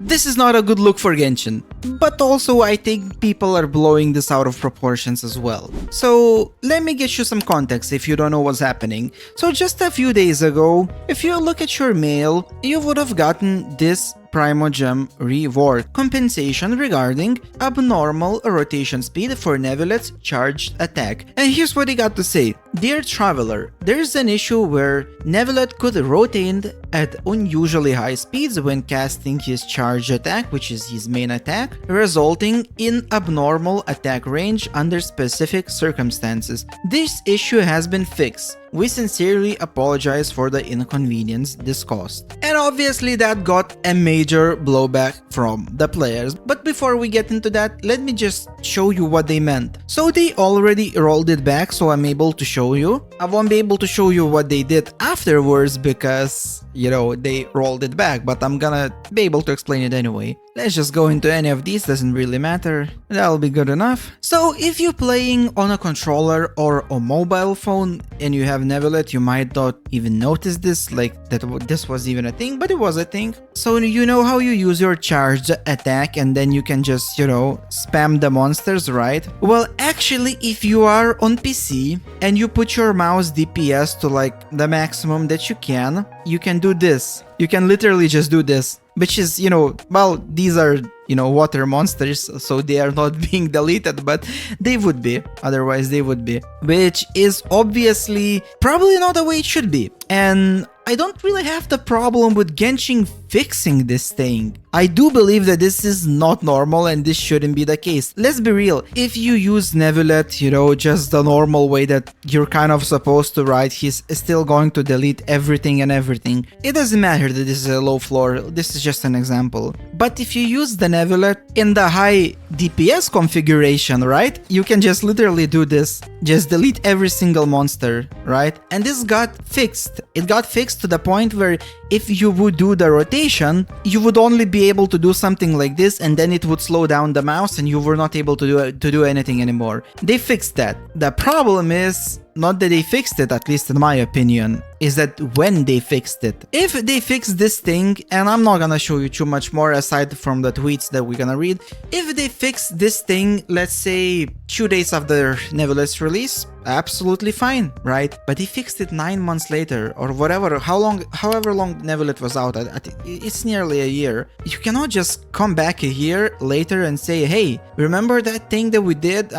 This is not a good look for Genshin, but also I think people are blowing this out of proportions as well. So let me get you some context if you don't know what's happening. So just a few days ago, if you look at your mail, you would have gotten this Primogem reward compensation regarding abnormal rotation speed for Neuvillette's charged attack. And here's what he got to say. Dear traveler, there's an issue where Neuvillette could rotate at unusually high speeds when casting his charged attack, which is his main attack, resulting in abnormal attack range under specific circumstances. This issue has been fixed. We sincerely apologize for the inconvenience this caused. And obviously that got a major blowback from the players. But before we get into that, let me just show you what they meant. So they already rolled it back, so I'm able to show you. I won't be able to show you what they did afterwards because, you know, they rolled it back, but I'm gonna be able to explain it anyway. Let's just go into any of these, doesn't really matter. That'll be good enough. So if you're playing on a controller or a mobile phone and you have Neuvillette, you might not even notice this, like that this was even a thing, but it was a thing. So you know how you use your charged attack and then you can just, you know, spam the monsters, right? Well, actually, if you are on PC and you put your mouse DPS to like the maximum that you can do this. You can literally just do this, which is, you know, well, these are, you know, water monsters, so they are not being deleted, but they would be, otherwise they would be, which is obviously probably not the way it should be. And I don't really have the problem with Genshin fixing this thing. I do believe that this is not normal and this shouldn't be the case. Let's be real, if you use Neuvillette, you know, just the normal way that you're kind of supposed to, right, he's still going to delete everything and everything. It doesn't matter that this is a low floor, this is just an example. But if you use the Neuvillette in the high DPS configuration, right, you can just literally do this, just delete every single monster, right? And this got fixed. It got fixed to the point where if you would do the rotation, you would only be able to do something like this and then it would slow down the mouse and you were not able to do anything anymore. They fixed that. The problem is not that they fixed it, at least in my opinion, is that when they fixed it. If they fixed this thing, and I'm not gonna show you too much more aside from the tweets that we're gonna read, if they fixed this thing, let's say 2 days after Neuvillette's release, absolutely fine, right? But they fixed it 9 months later, or whatever, however long Neuvillette was out, it's nearly a year. You cannot just come back a year later and say, hey, remember that thing that we did?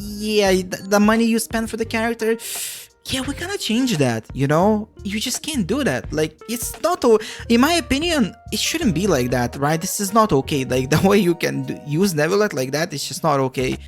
Yeah, the money you spent for the character, yeah, we're gonna change that, you know? You just can't do that. Like, it's not, in my opinion, it shouldn't be like that, right? This is not okay. Like, the way you can use Neuvillette like that, it's just not okay.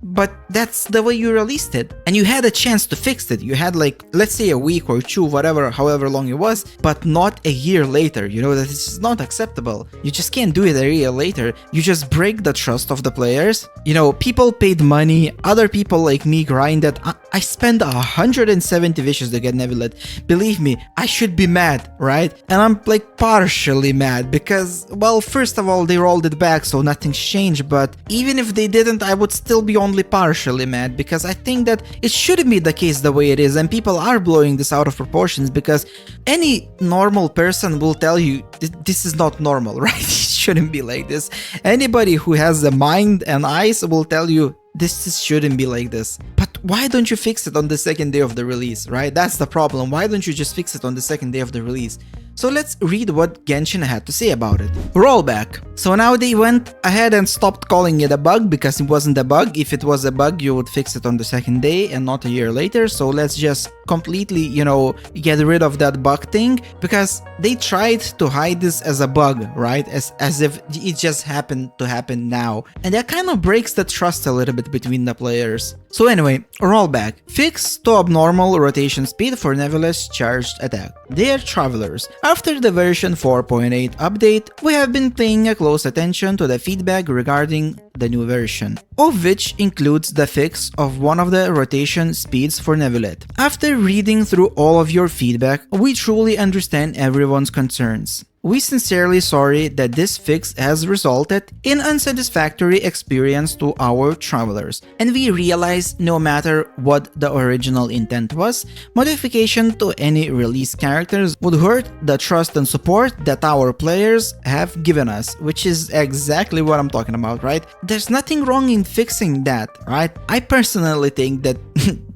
But that's the way you released it. And you had a chance to fix it. You had like, let's say a week or two, whatever, however long it was, but not a year later. You know, that this is not acceptable. You just can't do it a year later. You just break the trust of the players. You know, people paid money. Other people like me grinded. I spent 170 wishes to get Neuvillette. Believe me, I should be mad, right? And I'm like partially mad because, well, first of all, they rolled it back, so nothing's changed. But even if they didn't, I would still be only partially mad because I think that it shouldn't be the case the way it is, and people are blowing this out of proportions because any normal person will tell you this is not normal, right? It shouldn't be like this. Anybody who has a mind and eyes will tell you this shouldn't be like this. But why don't you fix it on the second day of the release, right? That's the problem. Why don't you just fix it on the second day of the release? So let's read what Genshin had to say about it. Rollback. So now they went ahead and stopped calling it a bug because it wasn't a bug. If it was a bug, you would fix it on the second day and not a year later. So let's just completely, you know, get rid of that bug thing because they tried to hide this as a bug, right? As if it just happened to happen now. And that kind of breaks the trust a little bit between the players. So anyway, rollback. Fix to abnormal rotation speed for Neuvillette's charged attack. Dear travelers, after the version 4.8 update, we have been paying a close attention to the feedback regarding the new version, of which includes the fix of one of the rotation speeds for Neuvillette. After reading through all of your feedback, we truly understand everyone's concerns. We sincerely sorry that this fix has resulted in unsatisfactory experience to our travelers, and we realize no matter what the original intent was, modification to any release characters would hurt the trust and support that our players have given us, which is exactly what I'm talking about, right? There's nothing wrong in fixing that, right? I personally think that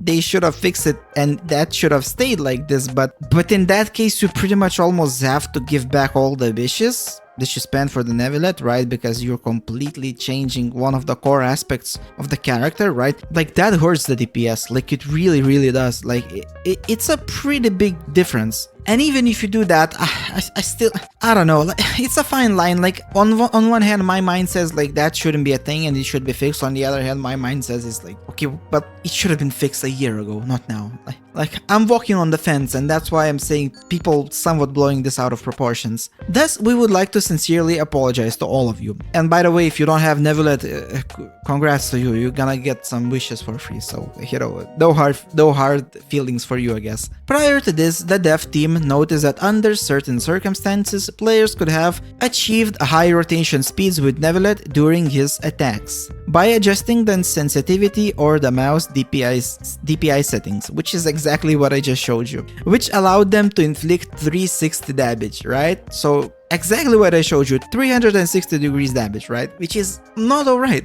they should have fixed it and that should have stayed like this, but in that case you pretty much almost have to give back all the wishes that you spent for the neuvillette, right? Because you're completely changing one of the core aspects of the character, right? Like that hurts the DPS, like it really does. Like it's a pretty big difference. And even if you do that, I still, I don't know, it's a fine line. Like on one hand, my mind says like that shouldn't be a thing and it should be fixed. On the other hand, my mind says it's like, okay, but it should have been fixed a year ago, not now. Like I'm walking on the fence, and that's why I'm saying people somewhat blowing this out of proportions. Thus, we would like to sincerely apologize to all of you. And by the way, if you don't have neuvillette, congrats to you. You're gonna get some wishes for free. So, you know, no hard feelings for you, I guess. Prior to this, the dev team noticed that under certain circumstances, players could have achieved high rotation speeds with neuvillette during his attacks by adjusting the sensitivity or the mouse DPI settings, which is exactly what I just showed you, which allowed them to inflict 360 damage, right? So exactly what I showed you, 360 degrees damage, right? Which is not alright.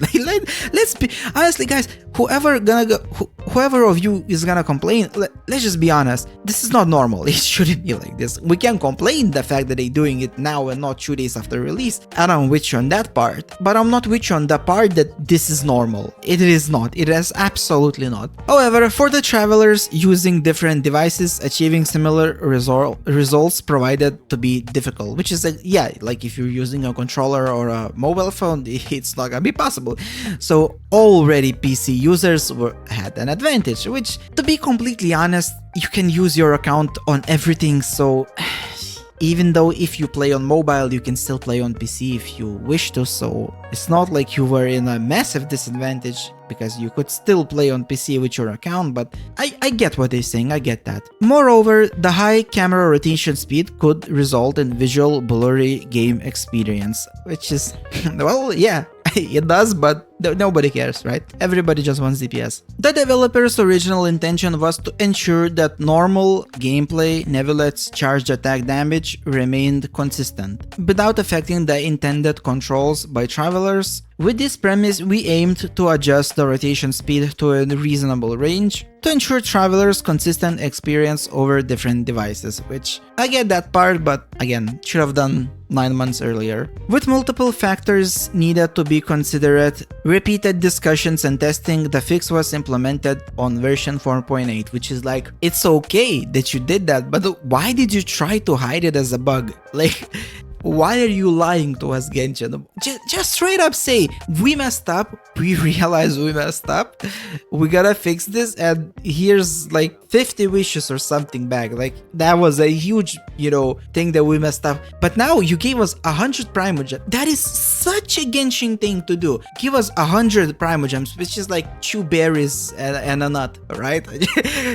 Let's be honestly, guys. Whoever of you is gonna complain, let's just be honest. This is not normal. It shouldn't be like this. We can complain the fact that they're doing it now and not 2 days after release. And I'm with you on that part, but I'm not with you on the part that this is normal. It is not. It is absolutely not. However, for the travelers using different devices, achieving similar results provided to be difficult, which is like, yeah, like if you're using a controller or a mobile phone, it's not gonna be possible. So already PC users had an advantage, which, to be completely honest, you can use your account on everything. So even though if you play on mobile, you can still play on PC if you wish to. So it's not like you were in a massive disadvantage, because you could still play on PC with your account, but I get what they're saying, I get that. Moreover, the high camera rotation speed could result in visual blurry game experience, which is, well, yeah, it does, but nobody cares, right? Everybody just wants DPS. The developer's original intention was to ensure that normal gameplay neuvillette's charged attack damage remained consistent, without affecting the intended controls by travelers. With this premise, we aimed to adjust the rotation speed to a reasonable range to ensure travelers' consistent experience over different devices, which I get that part, but again, should have done 9 months earlier. With multiple factors needed to be considered, repeated discussions and testing, the fix was implemented on version 4.8, which is like, it's okay that you did that, but why did you try to hide it as a bug? Like, why are you lying to us, Genshin? Just straight up say, we messed up, we realize we messed up, we gotta fix this, and here's like 50 wishes or something back. Like, that was a huge, you know, thing that we messed up. But now you gave us 100 Primogems. That is such a Genshin thing to do. Give us 100 Primogems, which is like 2 berries and a nut, right?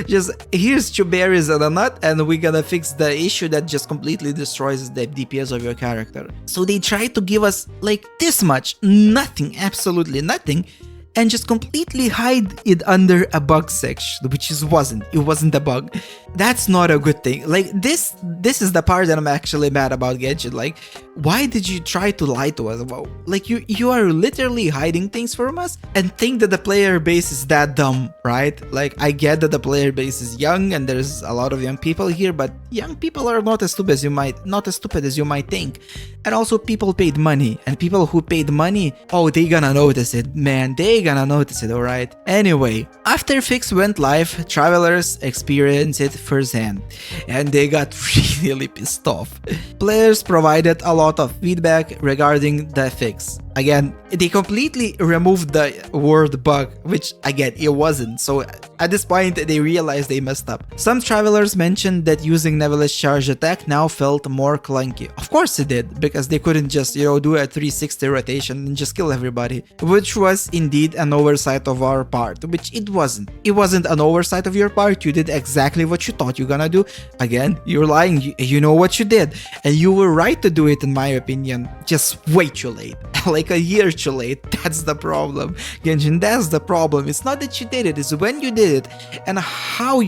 Just, here's 2 berries and a nut, and we're gonna fix the issue that just completely destroys the DPS of your character. So they try to give us like this much, nothing, absolutely nothing, and just completely hide it under a bug section, which it wasn't a bug. That's not a good thing. Like, this is the part that I'm actually mad about, Genshin. Like, why did you try to lie to us about? Like, you are literally hiding things from us and think that the player base is that dumb, right? Like, I get that the player base is young and there's a lot of young people here, but young people are not as stupid as you might think. And also, people paid money, and people who paid money, oh, they gonna notice it, man. They gonna notice it, alright? Anyway, after fix went live, travelers experienced it firsthand, and they got really pissed off. Players provided a lot of feedback regarding the fix, Again, they completely removed the word bug, which again, it wasn't. So at this point, they realized they messed up. Some travelers mentioned that using Neuville's charge attack now felt more clunky. Of course it did, because they couldn't just, do a 360 rotation and just kill everybody, which was indeed an oversight of our part, which it wasn't. It wasn't an oversight of your part. You did exactly what you thought you were gonna do. Again, you're lying. You know what you did, and you were right to do it, in my opinion. Just way too late. Like a year too late. That's the problem, Genshin. That's the problem. It's not that you did it, it's when you did it, and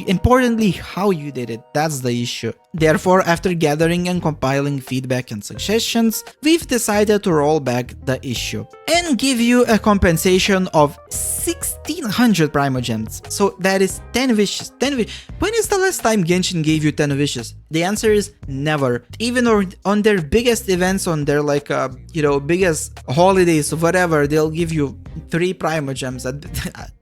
importantly, how you did it. That's the issue. Therefore, after gathering and compiling feedback and suggestions, we've decided to roll back the issue and give you a compensation of 1600 primogems. So that is 10 wishes. 10 wishes. When is the last time Genshin gave you 10 wishes? The answer is never. Even on their biggest events, on their biggest holidays or whatever, they'll give you 3 primogems,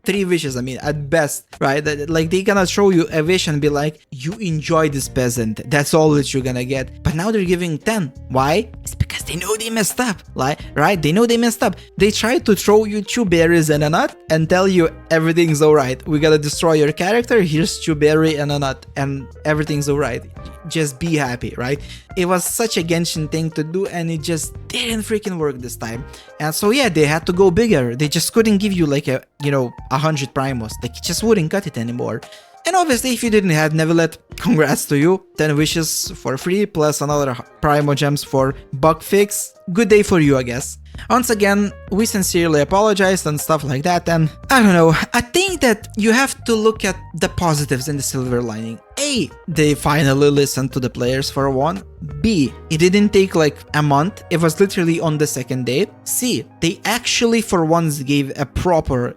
3 wishes, I mean, at best, right? Like, they gonna show you a wish and be like, you enjoy this peasant, that's all that you're gonna get. But now they're giving 10. Why? It's because they know they messed up, right? They know they messed up. They try to throw you 2 berries and a nut and tell you everything's alright. We gotta destroy your character, here's 2 berry and a nut, and everything's alright. Just be happy, right? It was such a Genshin thing to do, and it just didn't freaking work this time. And so yeah, they had to go bigger. They just couldn't give you like 100 primos. They just wouldn't cut it anymore. And obviously, if you didn't have neuvillette, congrats to you. 10 wishes for free plus another primogems for bug fix. Good day for you, I guess. Once again, we sincerely apologized and stuff like that, and I don't know, I think that you have to look at the positives in the silver lining. A, they finally listened to the players for one. B, it didn't take like a month, it was literally on the second day. C, they actually for once gave a proper,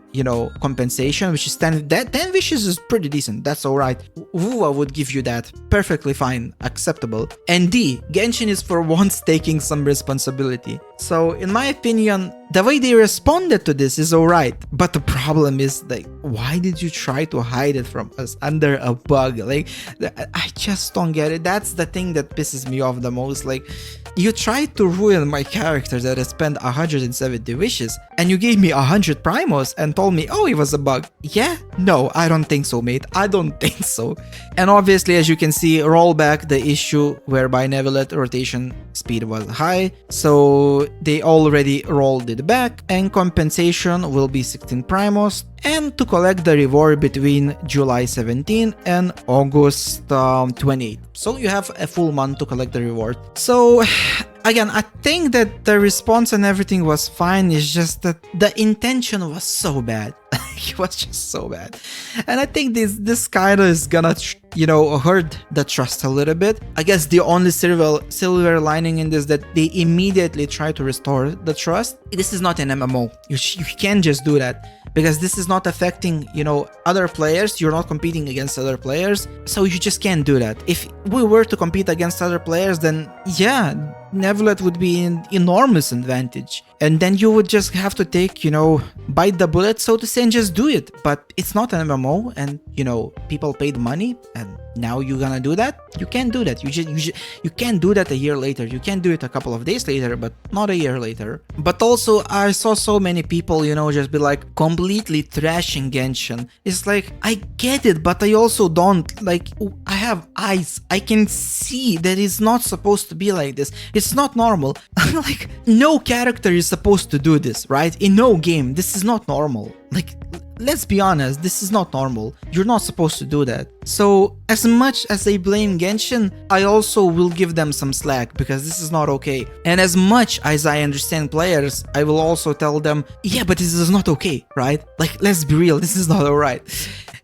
compensation, which is 10 wishes is pretty decent, that's alright. I would give you that, perfectly fine, acceptable. And D, Genshin is for once taking some responsibility. So in my opinion, the way they responded to this is alright, but the problem is, like, why did you try to hide it from us under a bug? Like, I just don't get it. That's the thing that pisses me off the most. Like, you tried to ruin my character that I spent 170 wishes, and you gave me 100 primos and told me, oh, it was a bug. Yeah? No, I don't think so, mate. I don't think so. And obviously, as you can see, roll back the issue whereby neuvillette rotation speed was high, so they already rolled it back, and compensation will be 16 primos, and to collect the reward between July 17 and August 28. So you have a full month to collect the reward. So again, I think that the response and everything was fine, it's just that the intention was so bad. It was just so bad. And I think this kind of is gonna, hurt the trust a little bit. I guess the only silver lining in this that they immediately try to restore the trust. This is not an MMO. You can't just do that, because this is not affecting, other players. You're not competing against other players, so you just can't do that. If we were to compete against other players, then yeah, neuvillette would be an enormous advantage, and then you would just have to take, bite the bullet, so to say, and just do it. But it's not an MMO, and people paid money, and now you're gonna do that? You can't do that. You can't do that a year later. You can do it a couple of days later, but not a year later. But also, I saw so many people, just be like completely trashing Genshin. It's like, I get it, but I also don't. Like, I have eyes. I can see that it's not supposed to be like this. It's not normal. Like, no character is supposed to do this, right? In no game, this is not normal. Like, let's be honest, this is not normal. You're not supposed to do that. So, as much as I blame Genshin, I also will give them some slack, because this is not okay. And as much as I understand players, I will also tell them, yeah, but this is not okay, right? Like, let's be real, this is not alright.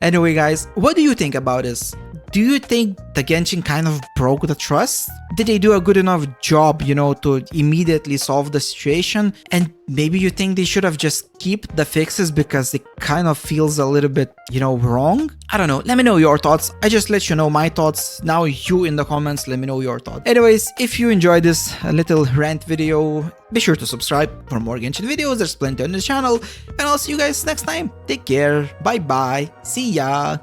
Anyway, guys, what do you think about this? Do you think the Genshin kind of broke the trust? Did they do a good enough job, to immediately solve the situation? And maybe you think they should have just keep the fixes because it kind of feels a little bit, wrong? I don't know. Let me know your thoughts. I just let you know my thoughts. Now you in the comments, let me know your thoughts. Anyways, if you enjoyed this little rant video, be sure to subscribe for more Genshin videos. There's plenty on the channel. And I'll see you guys next time. Take care. Bye bye. See ya.